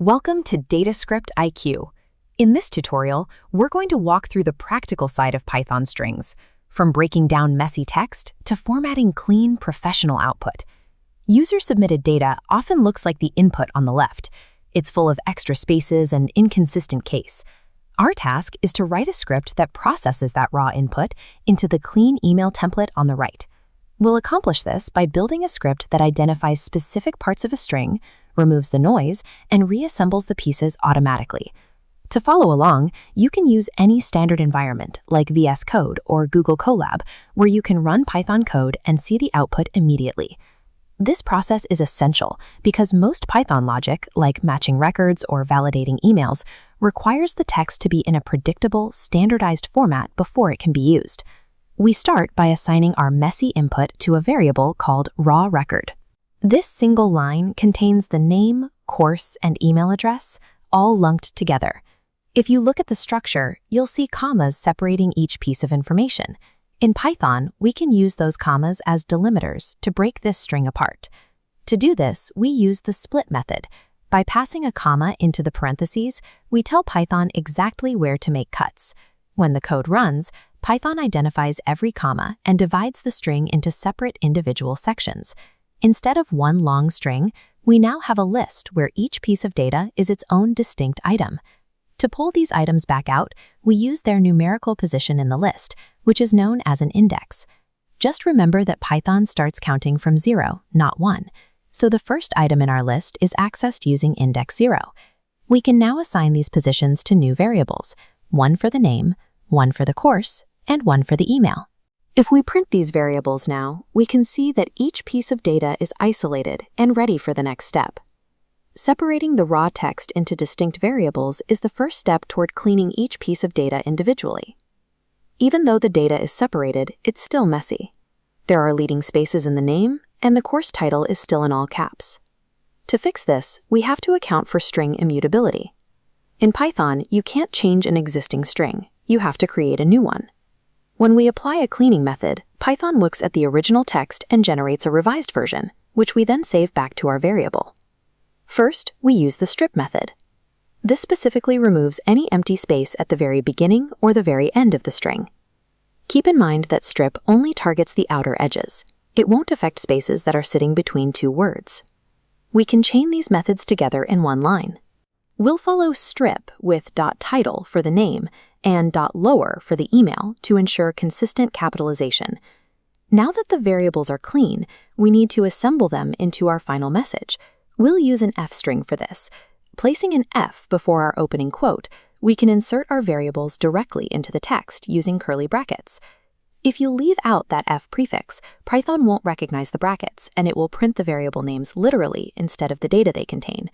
Welcome to DataScriptIQ. In this tutorial, we're going to walk through the practical side of Python strings, from breaking down messy text to formatting clean, professional output. User-submitted data often looks like the input on the left. It's full of extra spaces and inconsistent case. Our task is to write a script that processes that raw input into the clean email template on the right. We'll accomplish this by building a script that identifies specific parts of a string, removes the noise, and reassembles the pieces automatically. To follow along, you can use any standard environment like VS Code or Google Colab, where you can run Python code and see the output immediately. This process is essential because most Python logic, like matching records or validating emails, requires the text to be in a predictable, standardized format before it can be used. We start by assigning our messy input to a variable called raw record. This single line contains the name, course, and email address, all lumped together. If you look at the structure, you'll see commas separating each piece of information. In Python, we can use those commas as delimiters to break this string apart. To do this, we use the split method. By passing a comma into the parentheses, we tell Python exactly where to make cuts. When the code runs, Python identifies every comma and divides the string into separate individual sections. Instead of one long string, we now have a list where each piece of data is its own distinct item. To pull these items back out, we use their numerical position in the list, which is known as an index. Just remember that Python starts counting from 0, not 1. So the first item in our list is accessed using index 0. We can now assign these positions to new variables, one for the name, one for the course, and one for the email. If we print these variables now, we can see that each piece of data is isolated and ready for the next step. Separating the raw text into distinct variables is the first step toward cleaning each piece of data individually. Even though the data is separated, it's still messy. There are leading spaces in the name, and the course title is still in all caps. To fix this, we have to account for string immutability. In Python, you can't change an existing string. You have to create a new one. When we apply a cleaning method, Python looks at the original text and generates a revised version, which we then save back to our variable. First, we use the strip method. This specifically removes any empty space at the very beginning or the very end of the string. Keep in mind that strip only targets the outer edges. It won't affect spaces that are sitting between two words. We can chain these methods together in one line. We'll follow strip with .title for the name and .lower for the email to ensure consistent capitalization. Now that the variables are clean, we need to assemble them into our final message. We'll use an F string for this. Placing an F before our opening quote, we can insert our variables directly into the text using curly brackets. If you leave out that F prefix, Python won't recognize the brackets, and it will print the variable names literally instead of the data they contain.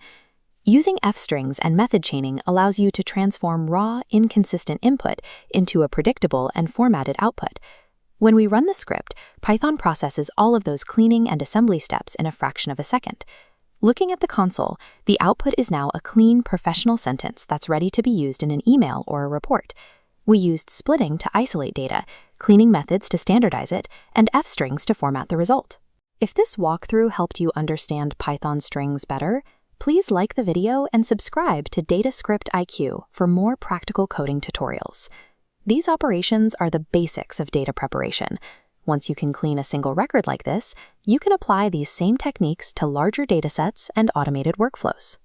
Using F strings and method chaining allows you to transform raw, inconsistent input into a predictable and formatted output. When we run the script, Python processes all of those cleaning and assembly steps in a fraction of a second. Looking at the console, the output is now a clean, professional sentence that's ready to be used in an email or a report. We used splitting to isolate data, cleaning methods to standardize it, and F strings to format the result. If this walkthrough helped you understand Python strings better, please like the video and subscribe to DataScriptIQ for more practical coding tutorials. These operations are the basics of data preparation. Once you can clean a single record like this, you can apply these same techniques to larger datasets and automated workflows.